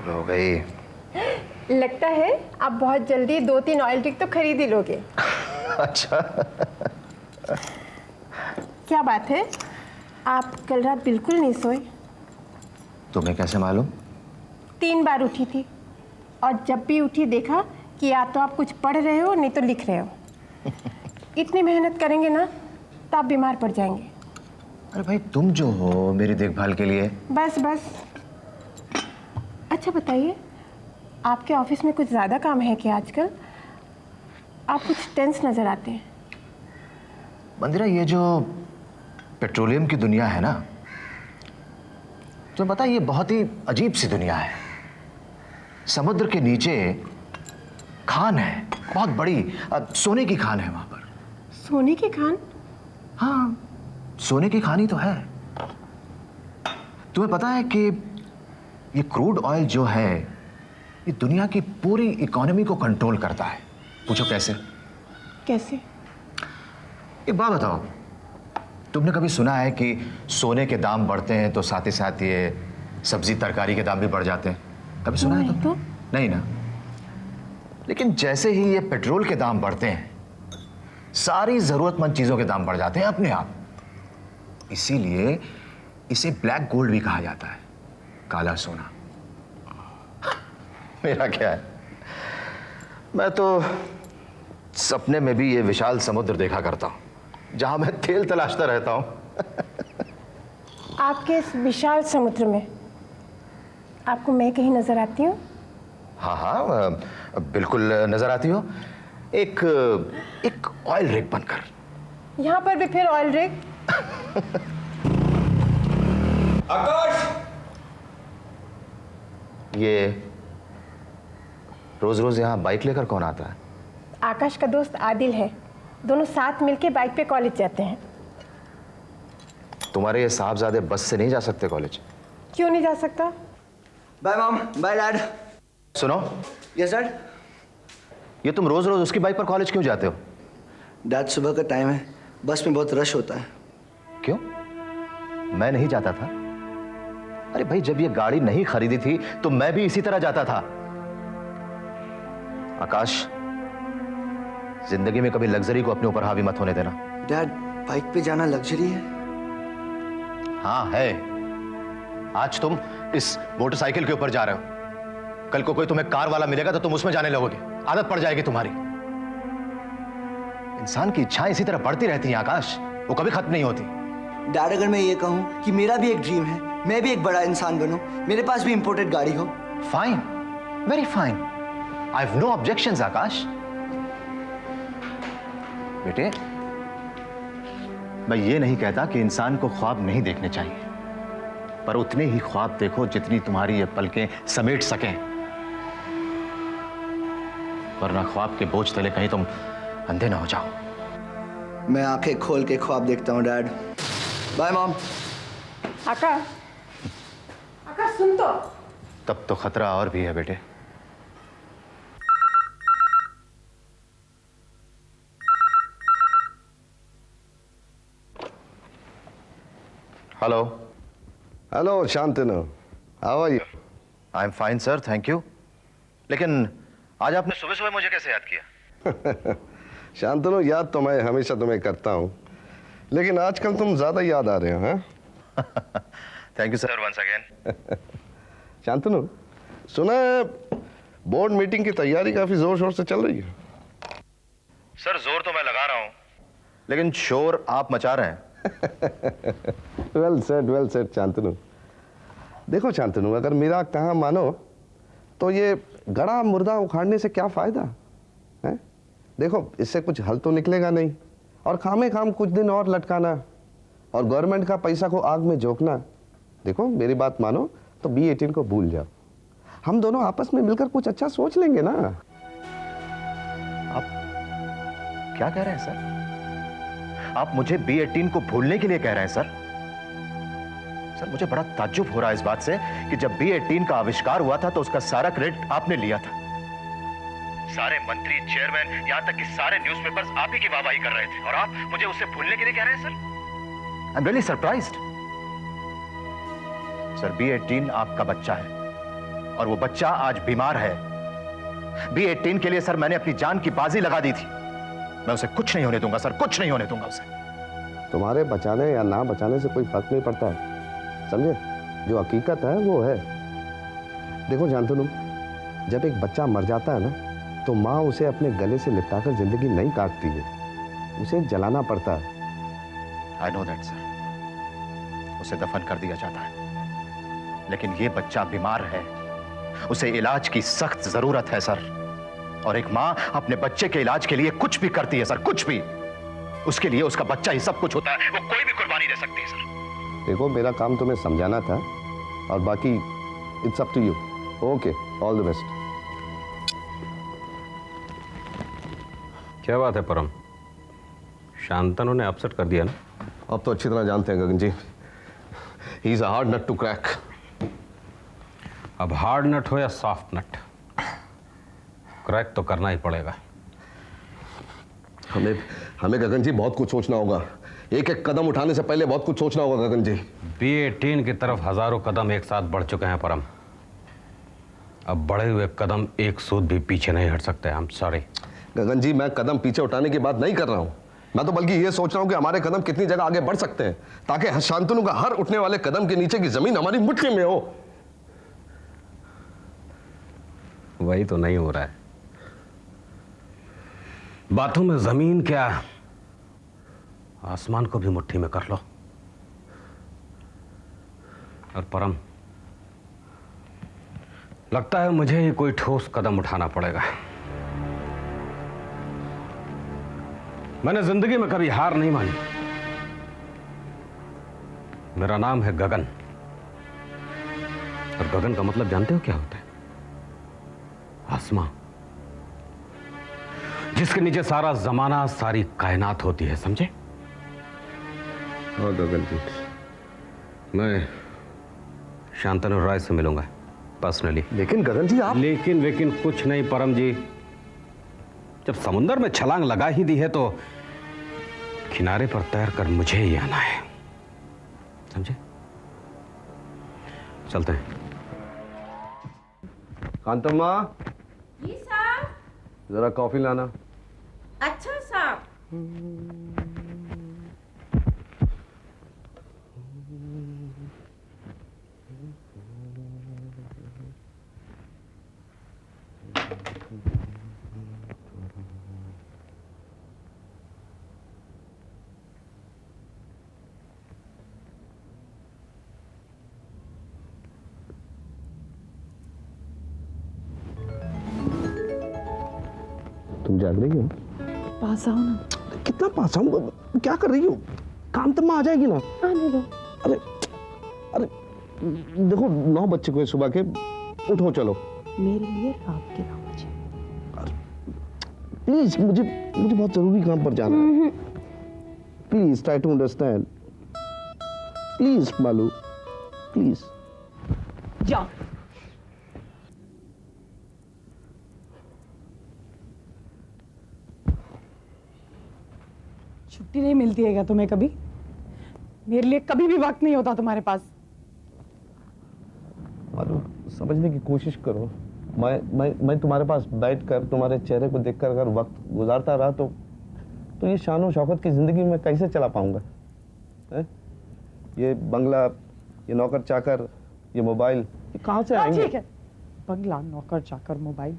Full हो गई। लगता है आप बहुत जल्दी 2-3 ऑयल रिग तो खरीद ही लोगे। अच्छा। क्या बात है, आप कल रात बिल्कुल नहीं सोए? तुम्हें कैसे मालूम? 3 बार उठी थी और जब भी उठी देखा कि या तो आप कुछ पढ़ रहे हो नहीं तो लिख रहे हो। इतनी मेहनत करेंगे ना तो आप बीमार पड़ जाएंगे। अरे भाई, तुम जो हो मेरी देखभाल के लिए। बस बस। अच्छा बताइए, आपके ऑफिस में कुछ ज़्यादा काम है क्या आजकल? आप कुछ टेंस नज़र आते हैं। मंदिरा, ये जो पेट्रोलियम की दुनिया है ना, तुम्हें पता है ये बहुत ही अजीब सी दुनिया है। समुद्र के नीचे खान है, बहुत बड़ी सोने की खान है वहां पर। सोने की खान? हाँ, सोने की खान ही तो है। तुम्हें पता है कि ये क्रूड ऑयल जो है ये दुनिया की पूरी इकोनॉमी को कंट्रोल करता है। पूछो कैसे? कैसे? एक बात बताओ, तुमने कभी सुना है कि सोने के दाम बढ़ते हैं तो साथ ही साथ ये सब्जी तरकारी के दाम भी बढ़ जाते हैं? कभी सुना है नहीं तो? नहीं ना। लेकिन जैसे ही ये पेट्रोल के दाम बढ़ते हैं, सारी जरूरतमंद चीजों के दाम बढ़ जाते हैं अपने आप। इसीलिए इसे ब्लैक गोल्ड भी कहा जाता है, काला सोना। मेरा क्या है, मैं तो सपने में भी ये विशाल समुद्र देखा करता हूं जहां मैं तेल तलाशता रहता हूं। आपके इस विशाल समुद्र में आपको मैं कहीं नजर आती हूँ? हाँ हाँ, बिल्कुल नजर आती हो। एक ऑयल रिग बनकर। यहाँ पर भी फिर ऑयल रिग? आकाश! ये रोज रोज यहाँ बाइक लेकर कौन आता है? आकाश का दोस्त आदिल है, दोनों साथ मिलके बाइक पे कॉलेज जाते हैं। तुम्हारे ये साहबजादे बस से नहीं जा सकते कॉलेज? क्यों नहीं जा सकता? Bye mom, bye dad. सुनो। Yes dad. ये तुम रोज रोज उसकी बाइक पर कॉलेज क्यों जाते हो? डैड, सुबह का टाइम है, बस में बहुत रश होता है। क्यों? मैं नहीं जाता था? अरे भाई, जब ये गाड़ी नहीं खरीदी थी तो मैं भी इसी तरह जाता था। आकाश, जिंदगी में कभी लग्जरी को अपने ऊपर हावी मत होने देना। डैड, बाइक पे जाना लग्जरी है? हाँ है। आज तुम इस मोटरसाइकिल के ऊपर जा रहे हो, कल को कोई तुम्हें कार वाला मिलेगा तो तुम उसमें जाने लगोगे, आदत पड़ जाएगी तुम्हारी। इंसान की इच्छाएं इसी तरह बढ़ती रहती हैं आकाश, वो कभी खत्म नहीं होती। डैड, अगर मैं ये कहूँ कि मेरा भी एक ड्रीम है, मैं भी एक बड़ा इंसान बनूं, मेरे पास भी इंपोर्टेड गाड़ी हो। Fine, very fine, I have no objections Akash. बेटे, मैं ये नहीं कहता कि इंसान को ख्वाब नहीं देखने चाहिए, पर उतने ही ख्वाब देखो जितनी तुम्हारी ये पलकें समेट सकें, वरना ख्वाब के बोझ तले कहीं तुम अंधे ना हो जाओ। मैं आंखें खोल के ख्वाब देखता हूँ dad. Bye mom. Akash, Akash सुन तो। तब तो खतरा और भी है बेटे। Hello. Hello Shantanu, how are you? I am fine sir, thank you. लेकिन आज आपने सुबह सुबह मुझे कैसे याद किया? शांतनु, याद तो मैं हमेशा तुम्हें करता हूँ, लेकिन आजकल तुम ज्यादा याद आ रहे हो। हैं? Thank you sir, once again. Shantanu, सुना है बोर्ड मीटिंग की तैयारी काफी जोर शोर से चल रही है। सर, जोर तो मैं लगा रहा हूं, लेकिन शोर आप मचा रहे हैं। Well said Shantanu. देखो शांतनु, अगर मेरा कहा मानो तो ये गड़ा मुर्दा उखाड़ने से क्या फायदा है? देखो, इससे कुछ हल तो निकलेगा नहीं, और खामे खाम कुछ दिन और लटकाना और गवर्नमेंट का पैसा को आग में झोंकना। देखो, मेरी बात मानो तो B18 को भूल जाओ, हम दोनों आपस में मिलकर कुछ अच्छा सोच लेंगे ना। आप क्या कह रहे हैं सर? आप मुझे B18 को भूलने के लिए कह रहे हैं सर? सर, मुझे बड़ा ताज्जुब हो रहा है इस बात से कि जब B18 का आविष्कार हुआ था तो उसका सारा क्रेडिट आपने लिया था। सारे मंत्री, चेयरमैन, यहां तक कि सारे न्यूज़पेपर्स आप ही की वाहवाही कर रहे थे, और आप मुझे उसे भूलने के लिए कह रहे हैं sir? I am really surprised. Sir, B18 आपका बच्चा है, और वो बच्चा आज बीमार है। B18 के लिए सर मैंने अपनी जान की बाजी लगा दी थी। मैं उसे कुछ नहीं होने दूंगा सर, कुछ नहीं होने दूंगा उसे। तुम्हारे बचाने या ना बचाने से कोई फर्क नहीं पड़ता है, समझे? जो हकीकत है वो है। देखो शांतनु, जब एक बच्चा मर जाता है ना, तो माँ उसे अपने गले से लिपटाकर जिंदगी नहीं काटती है, उसे जलाना पड़ता है। I know that sir. उसे दफन कर दिया जाता है, लेकिन ये बच्चा बीमार है, उसे इलाज की सख्त जरूरत है सर। और एक माँ अपने बच्चे के इलाज के लिए कुछ भी करती है सर, कुछ भी। उसके लिए उसका बच्चा ही सब कुछ होता है, वो कोई भी कुर्बानी दे सकती है सर। देखो, मेरा काम तुम्हें समझाना था, और बाकी it's up to you. Okay, all the best. क्या बात है परम, शांतनु ने अपसेट कर दिया ना? अब तो अच्छी तरह जानते हैं Gagan ji, he is a hard nut to crack. अब हार्ड नट हो या सॉफ्ट नट, क्रैक तो करना ही पड़ेगा। हमें गगन जी बहुत कुछ सोचना होगा। एक एक कदम उठाने से पहले बहुत कुछ सोचना होगा गगन जी। B18 की तरफ हजारों कदम एक साथ बढ़ चुके हैं परम। अब बढ़े हुए कदम एक सूद भी पीछे नहीं हट सकते। आई एम सॉरी गगन जी, मैं कदम पीछे उठाने की बात नहीं कर रहा हूं। मैं तो बल्कि ये सोच रहा हूं कि हमारे कदम कितनी जगह आगे बढ़ सकते हैं, ताकि शांतनु का हर उठने वाले कदम के नीचे की जमीन हमारी मुट्ठी में हो। वही तो नहीं हो रहा है। बातों में जमीन क्या, आसमान को भी मुट्ठी में कर लो। और परम, लगता है मुझे ही कोई ठोस कदम उठाना पड़ेगा। मैंने जिंदगी में कभी हार नहीं मानी। मेरा नाम है गगन, और गगन का मतलब जानते हो क्या होता है? आसमां, जिसके नीचे सारा जमाना, सारी कायनात होती है, समझे? हाँ गगन जी, मैं शांतनु राय से मिलूंगा पर्सनली। लेकिन गगन जी आप... लेकिन कुछ नहीं परम जी। जब समुंदर में छलांग लगा ही दी है तो किनारे पर तैरकर मुझे ही आना है, समझे? चलते हैं। कांतम्मा, जी साहब। जरा कॉफी लाना। अच्छा साहब। तुम जाग रही हो? पास आओ ना। कितना पास आऊं? क्या कर रही हो? कांतम्मा आ जाएगी ना। आने दो। अरे अरे देखो, 9 बज चुके हैं सुबह के, उठो चलो। मेरे लिए रात के 9 बजे। प्लीज, मुझे बहुत जरूरी काम पर जाना है। Please try to understand. Please Malu, please. जाओ। छुट्टी नहीं मिलती है क्या तुम्हें कभी? मेरे लिए कभी भी वक्त नहीं होता तुम्हारे पास। मालू, समझने की कोशिश करो। मैं तुम्हारे पास बैठकर तुम्हारे चेहरे को देखकर अगर वक्त गुजारता रहा तो ये शान और शौकत की जिंदगी में कैसे चला पाऊंगा? ये बंगला, ये नौकर चाकर, ये मोबाइल, ये कहाँ से आएंगे? ठीक है, बंगला, नौकर चाकर, मोबाइल,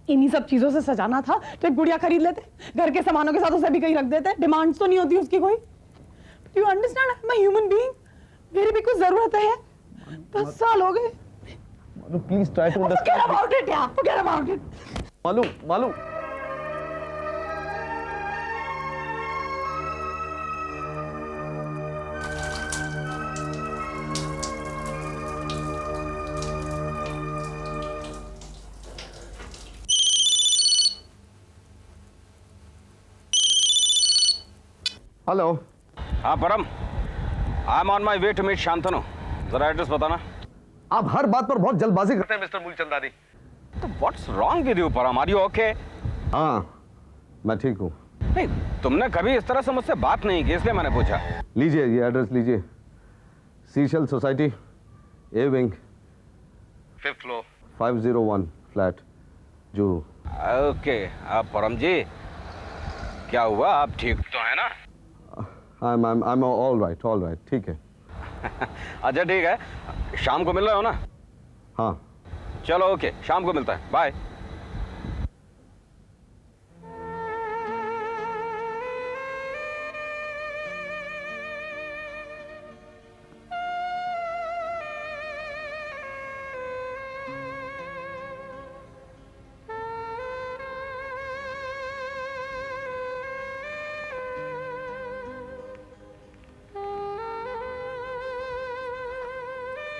इन्हीं सब चीजों से सजाना था तो एक गुड़िया खरीद लेते, घर के सामानों के साथ उसे भी कहीं रख देते। डिमांड्स तो नहीं होती उसकी कोई। You understand, I am a human being, मेरी भी कुछ जरूरत है। 10 साल हो गए। Malu, please try to Forget understand. about it यार, forget about it. Malu, hello. हाँ Param, I am on my way to meet Shantanu. जरा एड्रेस बताना। आप हर बात पर बहुत जल्दबाजी करते हैं मिस्टर मूलचंदानी। तो what's wrong with you Param? Are you okay? हाँ, मैं ठीक हूँ। नहीं, तुमने कभी इस तरह से मुझसे बात नहीं की, इसलिए मैंने पूछा। लीजिए, ये एड्रेस लीजिए। Seashell society, A wing, 5th floor, 501 flat Juhu. Okay. आप परम जी, क्या हुआ? आप ठीक तो है ना? I'm all right, ठीक है। अच्छा ठीक है, शाम को मिल रहे हो ना? हाँ। चलो ओके, शाम को मिलता है, बाय।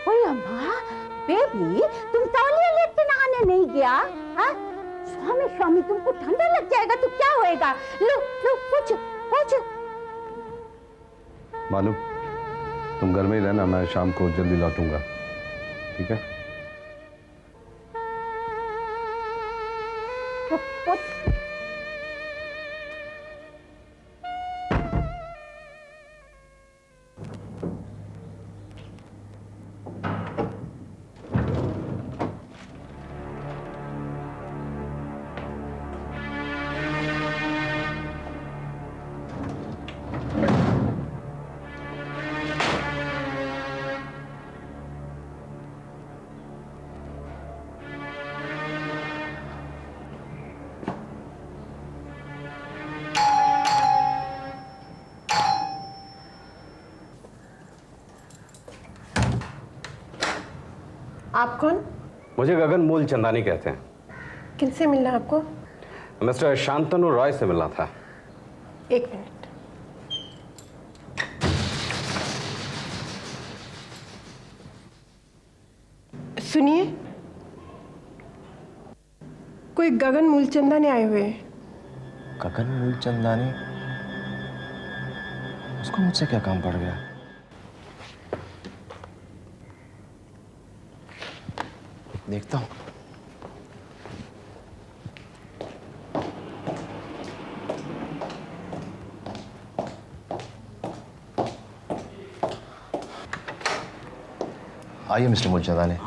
ओए अम्मा, बेबी, तुम तौलिया लेके नहाने नहीं गया? हाँ? स्वामी स्वामी, तुमको ठंडा लग जाएगा तो क्या होएगा? लो लो, पूछ पूछ। मालूम, तुम घर में ही रहना, मैं शाम को जल्दी लौटूंगा, ठीक है? पूछ। आप कौन? मुझे गगन मूलचंदानी कहते हैं। किनसे मिलना है आपको? मिस्टर शांतनु रॉय से मिलना था। एक मिनट। सुनिए, कोई गगन मूलचंदानी आए हुए हैं। गगन मूलचंदानी? उसको मुझसे क्या काम पड़ गया? देखता हूं। आइए मिस्टर मूलचंदानी।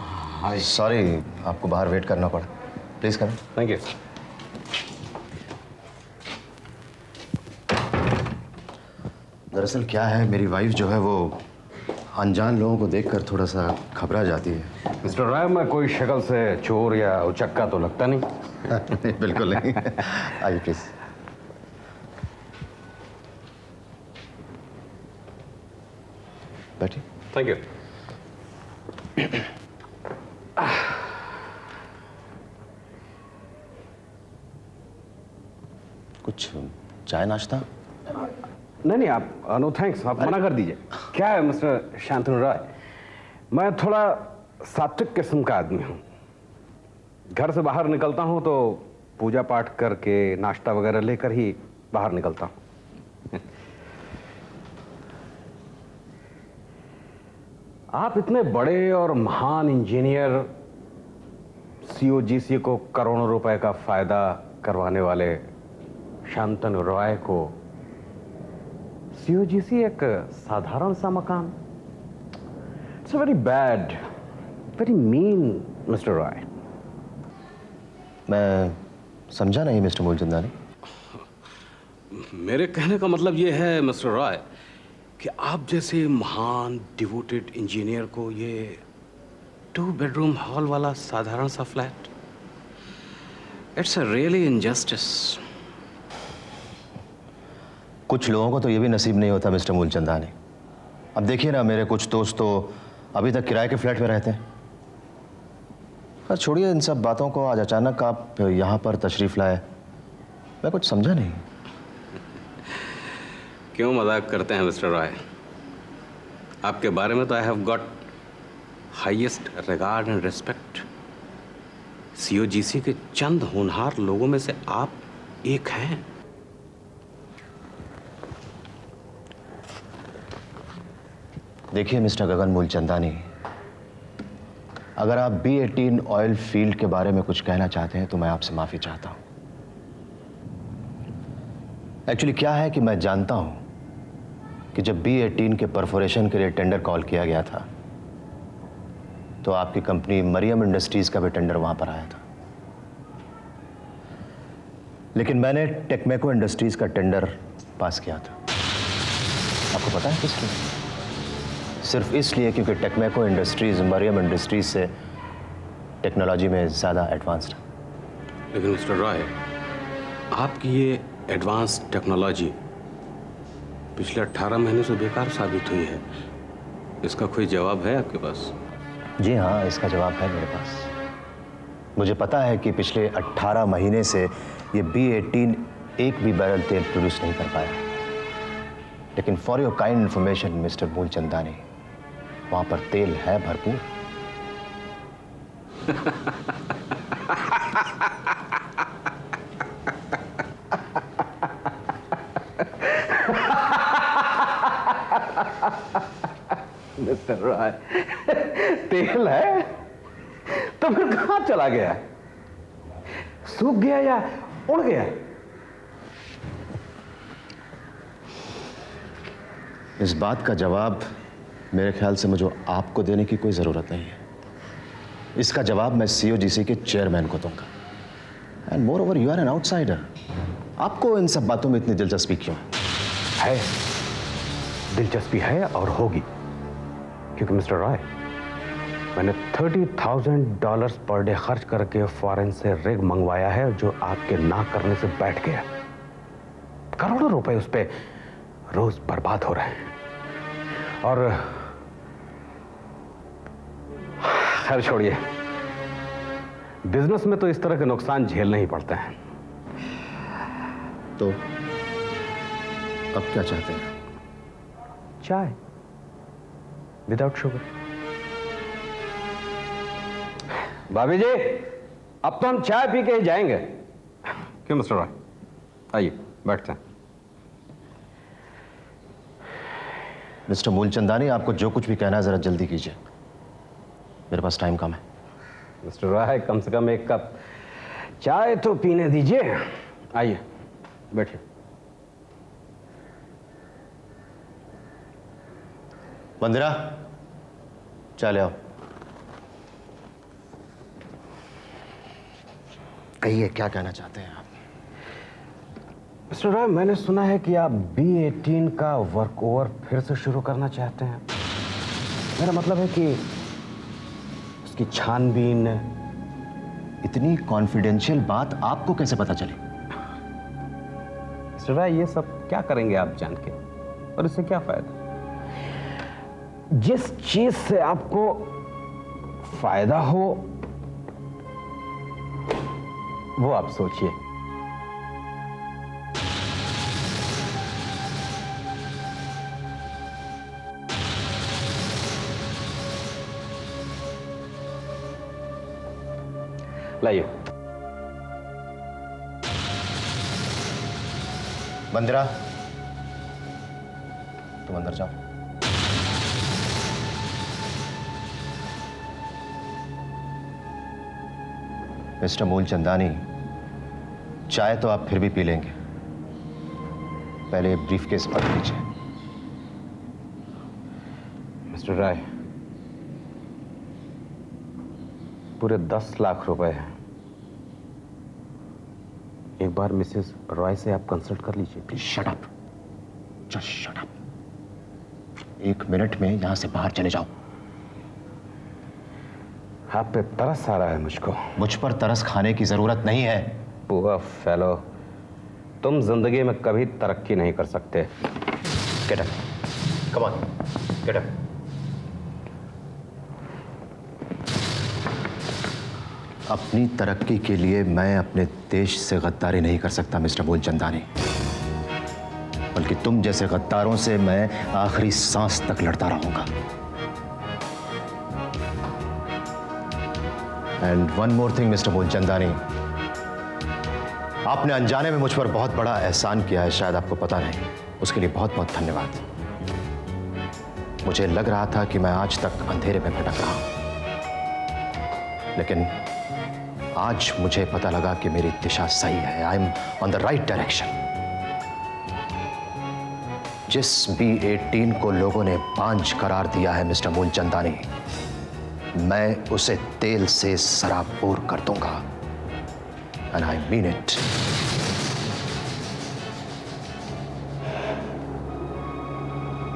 सॉरी, आपको बाहर वेट करना पड़ा। Please come. Thank you. दरअसल क्या है, मेरी वाइफ जो है वो अनजान लोगों को देखकर थोड़ा सा घबरा जाती है। मिस्टर रॉय, मैं कोई शक्ल से चोर या उचक्का तो लगता नहीं। नहीं, बिल्कुल नहीं। आइए प्लीज। बैठिए। Thank you. कुछ चाय नाश्ता? नहीं नहीं, आप नो थैंक्स, आप मना कर दीजिए। क्या है मिस्टर शांतनु रॉय, मैं थोड़ा सात्विक किस्म का आदमी हूँ। घर से बाहर निकलता हूँ तो पूजा पाठ करके नाश्ता वगैरह लेकर ही बाहर निकलता हूँ। आप इतने बड़े और महान इंजीनियर, सीओजीसी को करोड़ों रुपए का फायदा करवाने वाले शांतनु रॉय को सीओजीसी एक साधारण सा मकान? It's very bad, very mean mister Roy. मैं समझा नहीं मिस्टर मूलचंदानी। मेरे कहने का मतलब ये है मिस्टर रॉय कि आप जैसे महान डिवोटेड इंजीनियर को ये 2 बेडरूम हॉल वाला साधारण सा flat, it's a really injustice. कुछ लोगों को तो ये भी नसीब नहीं होता मिस्टर मूलचंदानी। अब देखिए ना, मेरे कुछ दोस्त तो अभी तक किराए के फ्लैट में रहते हैं। पर छोड़िए इन सब बातों को, आज अचानक आप यहाँ पर तशरीफ लाए, मैं कुछ समझा नहीं। क्यों मजाक करते हैं मिस्टर रॉय? आपके बारे में तो I have got highest regard and respect. COGC के चंद होनहार लोगों में से आप एक हैं। देखिए मिस्टर गगन मूलचंदानी, अगर आप B18 ऑयल फील्ड के बारे में कुछ कहना चाहते हैं तो मैं आपसे माफी चाहता हूं। एक्चुअली क्या है कि मैं जानता हूं कि जब B18 के परफोरेशन के लिए टेंडर कॉल किया गया था तो आपकी कंपनी मरियम इंडस्ट्रीज का भी टेंडर वहां पर आया था, लेकिन मैंने टेक्मेको इंडस्ट्रीज का टेंडर पास किया था। आपको पता है किस लिए? सिर्फ इसलिए क्योंकि टेक्मेको इंडस्ट्रीज मरियम इंडस्ट्रीज से टेक्नोलॉजी में ज़्यादा एडवांस्ड है। लेकिन मिस्टर रॉय, आपकी ये एडवांस टेक्नोलॉजी पिछले 18 महीने से बेकार साबित हुई है। इसका कोई जवाब है आपके पास? जी हाँ, इसका जवाब है मेरे पास। मुझे पता है कि पिछले 18 महीने से ये B18 एक भी बैरल तेल प्रोड्यूस नहीं कर पाया, लेकिन for your kind information mister Moolchandani, वहां पर तेल है भरपूर। मिस्टर रॉय, तेल है तो फिर कहां चला गया? सूख गया या उड़ गया? इस बात का जवाब मेरे ख्याल से मुझे आपको देने की कोई ज़रूरत नहीं है। इसका जवाब मैं COGC के चेयरमैन को दूंगा। And moreover you are an outsider. आपको इन सब बातों में इतनी दिलचस्पी क्यों है? दिलचस्पी है और होगी, क्योंकि मिस्टर रॉय, मैंने $30,000 पर डे खर्च करके फॉरेन से रिग मंगवाया है जो आपके ना करने से बैठ गया। करोड़ों रुपए उस पे रोज बर्बाद हो रहे हैं। और खैर छोड़िए, बिजनेस में तो इस तरह के नुकसान झेलने ही पड़ते हैं। तो अब क्या चाहते हैं? चाय विदाउट शुगर। भाभी जी, अब तो हम चाय पी के ही जाएंगे। क्यों मिस्टर रॉय? आइए बैठते हैं। मिस्टर मूलचंदानी, आपको जो कुछ भी कहना है जरा जल्दी कीजिए, मेरे पास टाइम कम है। मिस्टर रॉय, कम से कम एक कप चाय तो पीने दीजिए। आइए बैठिए। मंदिरा, चाय ले आओ। कहिए, क्या कहना चाहते हैं आप? मिस्टर रॉय, मैंने सुना है कि आप B18 का वर्क ओवर फिर से शुरू करना चाहते हैं। मेरा मतलब है कि उसकी छानबीन। इतनी कॉन्फिडेंशियल बात आपको कैसे पता चली? मिस्टर रॉय, ये सब क्या करेंगे आप जान के, और इससे क्या फायदा? जिस चीज से आपको फायदा हो वो आप सोचिए। लाइए। मंदिरा, तुम अंदर जाओ। मिस्टर मूलचंदानी, चाय तो आप फिर भी पी लेंगे, पहले ब्रीफकेस पढ़ लीजिए। मिस्टर राय, पूरे 10 लाख रुपए हैं। एक बार मिसेस रॉय से आप कंसल्ट कर लीजिए। Please shut up, just shut up. 1 minute में यहां से बाहर चले जाओ। आप पे तरस आ रहा है मुझको। मुझ पर तरस खाने की जरूरत नहीं है। पुअर फेलो, तुम जिंदगी में कभी तरक्की नहीं कर सकते। Get up, come on, get up. अपनी तरक्की के लिए मैं अपने देश से गद्दारी नहीं कर सकता मिस्टर मूलचंदानी, बल्कि तुम जैसे गद्दारों से मैं आखिरी सांस तक लड़ता रहूंगा। And one more thing mister Moolchandani, आपने अनजाने में मुझ पर बहुत बड़ा एहसान किया है, शायद आपको पता नहीं। उसके लिए बहुत बहुत धन्यवाद। मुझे लग रहा था कि मैं आज तक अंधेरे में भटक रहा हूं, लेकिन आज मुझे पता लगा कि मेरी दिशा सही है। आई am on the right direction. जिस B18 को लोगों ने बांझ करार दिया है मिस्टर मूलचंदानी, मैं उसे तेल से सराबोर कर दूंगा। And I mean it.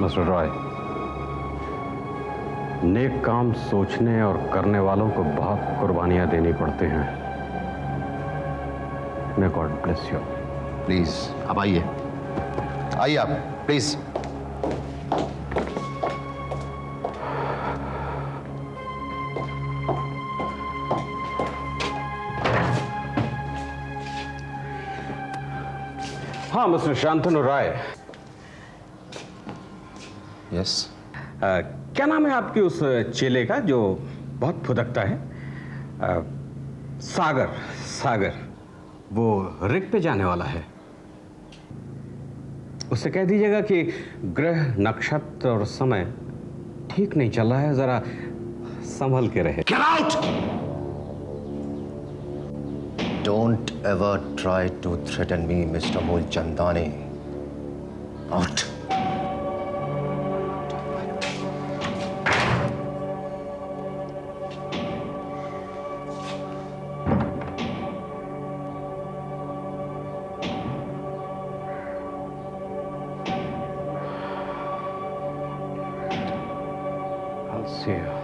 Mister Roy, नेक काम सोचने और करने वालों को बहुत कुर्बानियां देनी पड़ती हैं। May God bless you. Please अब आइए, आइए आप प्लीज। हाँ मिस्टर शांतनु राय, यस। क्या नाम है आपके उस चेले का जो बहुत फुदकता है? सागर। सागर, वो रिक पे जाने वाला है। उससे कह दीजिएगा कि ग्रह, नक्षत्र और समय ठीक नहीं चल रहा है, जरा संभल के रहे। Get out! Don't ever try to threaten me, Mr. Mulchandani. Out. I'll see you.